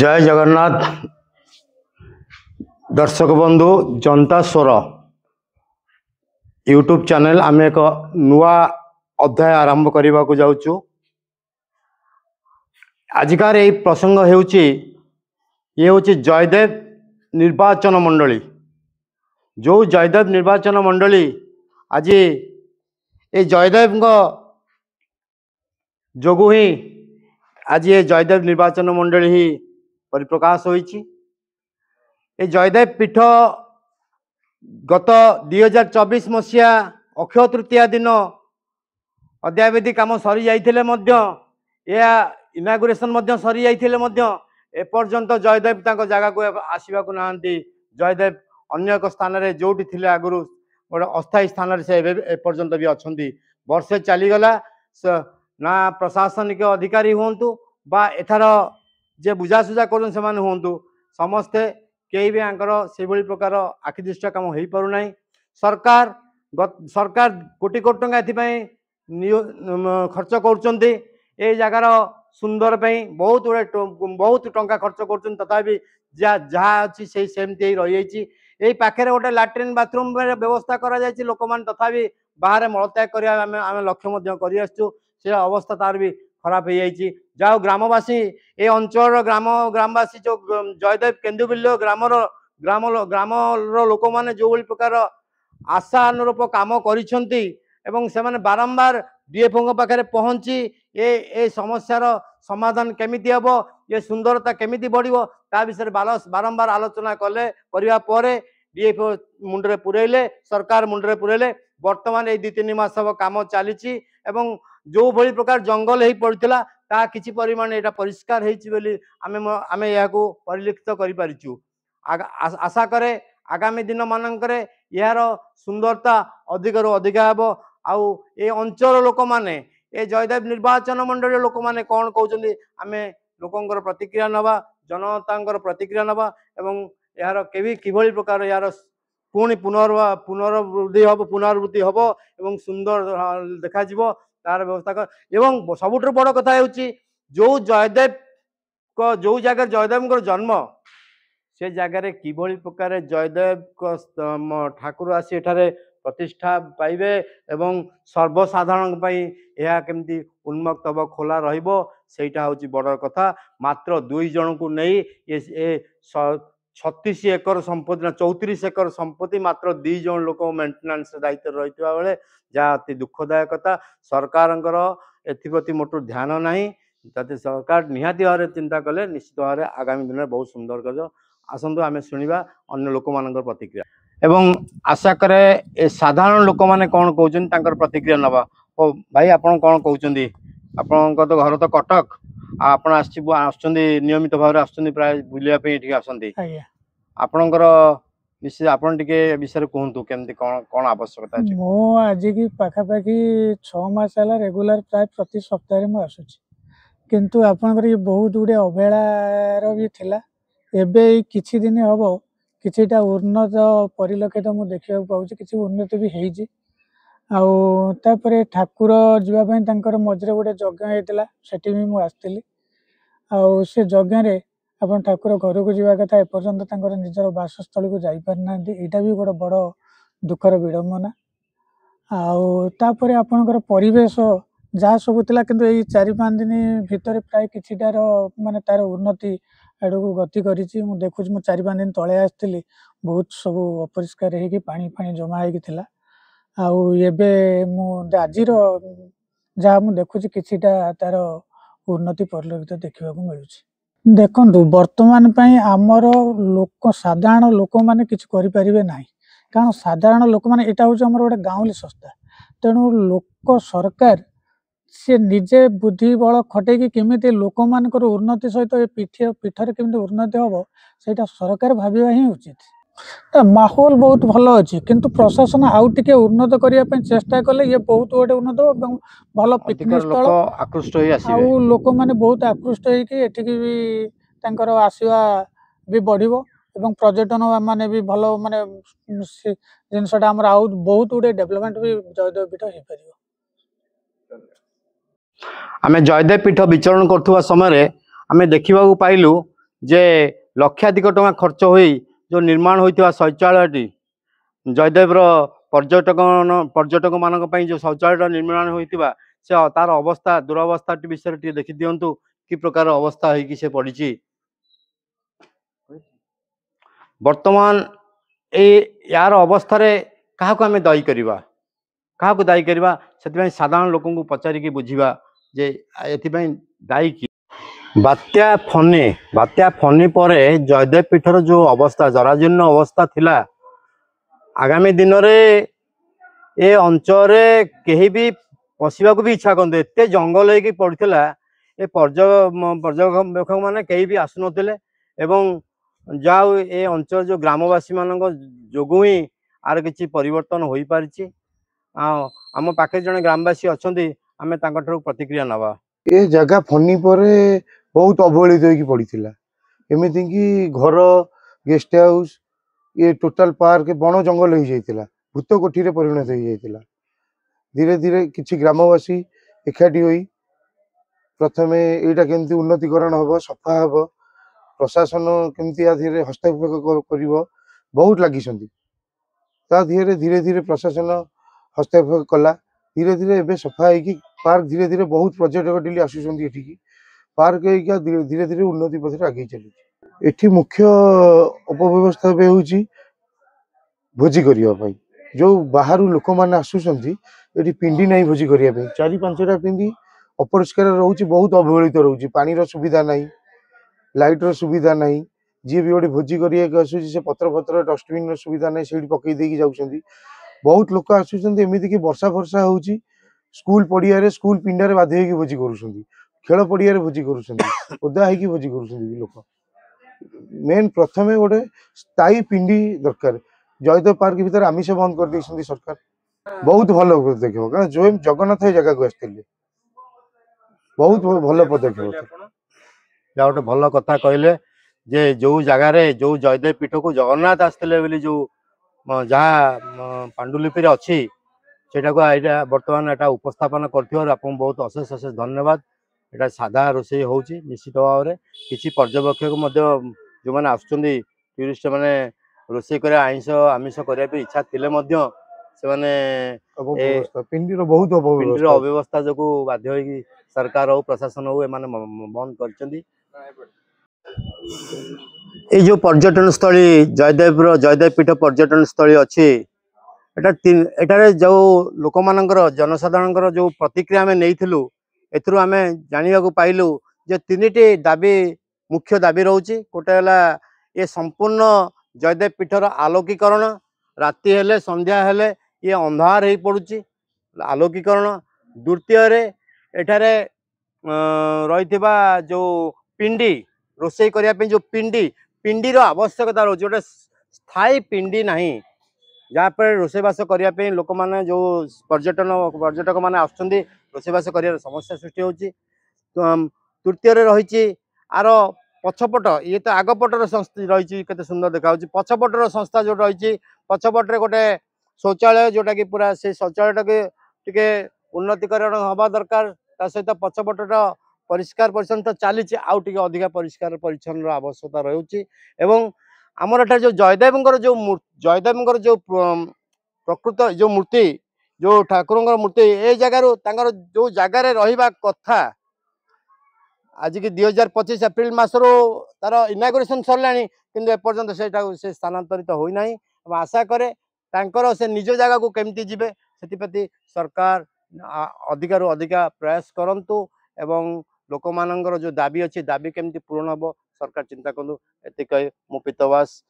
जय जगन्नाथ दर्शक बंधु जनता स्वर यूट्यूब चैनल आम एक नुआ अध्याय आरंभ करने को जाऊँ। आजिकार यही प्रसंग हूँ जयदेव निर्वाचन मंडली। जो जयदेव निर्वाचन मंडली आज ये जयदेव जोगु ही आज ये जयदेव निर्वाचन मंडली ही परिप्रकाश होईची। ये जयदेव पीठ गत 2024 मसीहा अक्षय तृतीया दिन अद्यावधि काम सरी जाइथिले मध्य या इनागुरेशन सरी जाइथिले मध्य एपर्यंत जयदेव तांको जगह को आसीबा को नांती। जयदेव अन्य एक स्थान रे जोटी थिले आगुरु गोटे अस्थायी स्थान रे से एपर्यंत भी अछंती। वर्षे चलीगला ना प्रशासनिक अधिकारी हुंतु बा एथार जे बुझासुझा करूँ से हूँ समस्ते कई भी आंकर से प्रकार आखिदृष्ट काम हो पारना। सरकार सरकार कोटी कोटी टंका ए खर्च कर जगार सुंदर बहुत गुड़े बहुत टंका खर्च कर तथापि जहाँ अच्छी से सेमती रही यही पाखे गोटे लैट्रिन बाथरूम व्यवस्था करा लोक मैंने तथापि बाहर मलत्याग कर लक्ष्य कर अवस्था तार भी खराब हो जाए। जाओ ग्रामवासी ए अंचल ग्रामवासी जो जयदेव केन्दुबिल्य ग्राम लोक मैंने जो प्रकार आशा अनुरूप कम कर बारंबार डीएफओ पाखे पहुंची ए समस्यार समाधान केमिति हम ये सुंदरता केमिति बढ़िबो ता विषय बारंबार आलोचना कले करने डीएफओ मुंडरे पुरेले सरकार मुंडरे पुरेले। वर्तमान ये 2-3 मास हम कम चली जो भली प्रकार जंगल हो पड़ता ता किछि परिमाण एटा परिष्कार आमे याको परिलक्षित करि पारिछु। आशा करे आगामी दिन मानकरे यार सुंदरता अधिक रु अधिक हेबो। आउ ए अंचल लोक माने ए जयदेव निर्वाचन मंडली लोक माने कोन कहउछन्ती आमे लोकंकर प्रतिक्रिया नबा जनतांकर प्रतिक्रिया नबा एवं यार केवी किभली प्रकार यार पुणी पुनर्वृद्धि हम पुनरावृत्ति हम एवं सुंदर देखा जीवो तार व्यवस्था कर। एवं सबुठ बड़ कथा जो जयदेव को जो जगह जयदेव जन्म से जगह किभली प्रकार जयदेव ठाकुर आसी एठारे प्रतिष्ठा पाइबे एवं सर्वसाधारण यह केमती उन्मुक्त हम खोला रहिबो सेटा होची बड़ कथा। मात्र 2 जन को नहीं ये 36 एकर संपत्ति ना 34 एकर संपत्ति मात्र 2 जन लोक मेंटेनेंस दायित्व रही बेले जहाँ अति दुखदायक कथा। सरकार एप्रति मोटू ध्यान नहीं जाते सरकार निहाती भाव चिंता कले निश्चित भाव आगामी दिन में बहुत सुंदर कर। आसतु आम शुणा अन्य लोक मान प्रतिक्रिया एवं आशा करे साधारण लोक मैंने कौन कहते प्रतिक्रिया नवा। ओ भाई आपन कौन कहते आपण तो घर तो कटक आपण नियमित भाव प्राय बुलापी आसती आपणकर विषय आपन टिके विषय कहतु केमती कौन कौन आवश्यकता अछि। मो आज की पाखापाखि 6 मास है रेगुलर प्राय प्रति सप्ताह में आसुची किंतु आपनकर ये बहुत गुड़े अवहेलार भी थिला। एबे किछि दिन हम किछिटा उन्नत परिलक्षित मु देखा पाऊँ किसी उन्नति भी होइछि। आउ तापरे ठाकुर जीवापाई तांकर मझरे गोटे यज्ञ होइतिला सेठी भी मु आस्तिली। आउ से यज्ञ रे अपन ठाकुर घर को जीवा कथा एपर्यंत तांकर निजर बासस्थल को जाई पार नांती एटा भी गोटे बड़ दुखर विडंबना। आउ तापरे आपनकर परिवेश जहाँ सब थिला किंतु एई 4-5 दिन भितर प्राय किछिटार माने तार उन्नति आड़क गति करिछि। मु देखुछि मु 4-5 दिन तले आस्तिली बहुत सब अपरिष्कार हेकि पानी फानी जमा हेकि थिला। आउ एबे मु आजिर जहाँ मु देखुछि किछिटा तार उन्नति परिलक्षित देखा मिलुछि। देखंतु वर्तमान पई आमर लोक साधारण लोक माने किछ करि परिबे नाही कारण साधारण लोक माने एटा होछि हमर गोटे गाँवली संस्था तेणु लोक सरकार से निजे बुद्धि बल खटे केमिति लोक मानकर उन्नति सहित पीठर केमिति उन्नति हम सेटा सरकार भाविबा ही उचित। माहौल बहुत भल अच्छी किंतु प्रशासन आउ टिके उन्नत करने चेष्टा कले ये बहुत गोटे उन्नत भल पिकनिक स्थल आकृष्ट आउ लोक मैंने बहुत आकृष्ट होठिकी भी तांकर आसवा भी बढ़िबो एवं पर्यटन माने भी भल माने जिनसटा हमर आउ बहुत गुडे डेवलपमेंट भी जयदेव पीठ हो पारिबो। आमे जयदेव पीठ विचरण करथुवा समय आमे देखिबा पाइलु जे लक्षाधिक टଙ୍କା खर्च होई जो निर्माण होइथिबा शौचालयटी जयदेव पर्यटक मानक पई जो शौचालय निर्माण होइथिबा से तार अवस्था दुरावस्था विषय टी देखि दियंतु कि प्रकार अवस्था है कि से पड़ी वर्तमान यार अवस्था क्या आम दायी करवा क्या दायी करवा से साधारण लोक पचारिकी बुझा जे एपाई दायी कि बात्या फनी पर जयदेव पीठर जो अवस्था जराजीर्ण अवस्था थिला आगामी दिन में ए अंचल कहीं भी पशा भी इच्छा करते एत जंगल हो पड़ा ए पर्यवेक्षक मैंने कहीं भी आसुन जाओ ए अंचल जो ग्रामवासी मान जो ही आर किसी परिवर्तन हो पारि आम पाखे जड़े ग्रामवासी अच्छा आम प्रतिक्रिया नवा ए जगह फनी पर बहुत अवहेलित होगी पड़ा एमती कि घर गेस्ट हाउस ये टोटाल पार्क बण जंगल हो जाता भूत कोठी रे परिणत हो जाता धीरे धीरे किसी ग्रामवासी एकाठी होई प्रथमे यहाँ केमती उन्नतीकरण हम सफा हम प्रशासन केमती धीरे हस्तक्षेप कर बहुत लगी धीरे धीरे धीरे प्रशासन हस्तक्षेप कला धीरे धीरे एवं सफा हो पार्क धीरे धीरे बहुत पर्यटक डेली आसुँच एठिकी पार्क धीरे धीरे उन्नति पथ आगे चलुची एठी मुख्य अपव्यवस्था हूँ भोजी करने जो बाहर लोक मैंने आसुँच ये पिंडी नहीं भोजी करने चारि पांचटा पिंडी अपरिष्कार रोचे बहुत अवहेलित रोचे पानी सुविधा नहीं लाइट सुविधा नहीं जी भी गोटे भोजी कर पत्र फत्र डस्टबिन सुविधा नहीं से पकई देकी जाऊँच बहुत लोक आसुँच एमती कि वर्षा फर्षा हो स्कूल पड़िया स्कूल पिंडारे बाध्य होगी भोजी कर खेल पड़िया भोजी कर ओदा होगी भोजी कर लोक मेन प्रथमे गोटे स्थायी पिंडी दरकार जयदेव पार्क भीतर आमिष बंद कर दी सरकार बहुत भल देख कारण जो जगन्नाथ ये जगह को आसते बहुत भल पदक्षेप गोटे भल कथा कहले जे जो जगार जो जयदेव पीठ को जगन्नाथ आसते जो जहाँ पांडुलिपि अच्छी सेटा को यहाँ बर्तमान यहाँ उपस्थापन कर बहुत अशेष अशेष धन्यवाद यहाँ साधा रोषे हो निश्चित भाव में किसी पर्यवेक्षक जो मैंने आसुँच टूरिस्ट मैंने रोषे कर आमिष करने इच्छा थे पिंडीर बहुत अव्यवस्था जो बाध्य हो सरकार हो प्रशासन हो बंद कर जो पर्यटन स्थली जयदेव पीठ पर्यटन स्थली अच्छी एटार जो लोक मानकर जनसाधारण जो प्रतिक्रिया आम नहीं एथुरु आम जाना पाइलु जे तीन दाबी मुख्य दाबी रोचे गोटे ये संपूर्ण जयदेव पीठर आलोकीकरण राति हेले संध्या हेले ये अंधार हो पड़ुची आलोकीकरण द्वितीय एठारे रही जो पिंडी रोषे करने जो पिंडीर आवश्यकता रोचे गोटे स्थायी पिंडी नहीं जहाँ पर रोषेबास करने लोक मैंने जो पर्यटक मैंने आसुँच रोषेबास कर समस्या सृष्टि होती तृतीय रही आर पछपट ये तो आगपटर संस्था रही केते सुंदर देखा पछपटर संस्था जो रही पछपटे गोटे शौचालय जोटा कि पूरा से शौचालय टे उन्नतीकरण हवा दरकार सहित पछपटर परिष्कार परिच्छन्न चली अधिका परिष्कार परिच्छन्न आवश्यकता रही आमर एठार जो जयदेव जो प्रकृत जो मूर्ति जो ठाकुर मूर्ति ये जगार जो जगार रहा कथा आज की 2025 एप्रिल मसर तार इनागुरेसन सरला किंतु एपर्यंत से स्थानांतरित होना आशा करे से निज जगह को केमती जीवे से सरकार अधिकार अधिका प्रयास करंतु एवं लोक मानकर जो दाबी अच्छी दाबी केमती पूर्ण हम सरकार चिंता करूँ एतिक मु पीतवास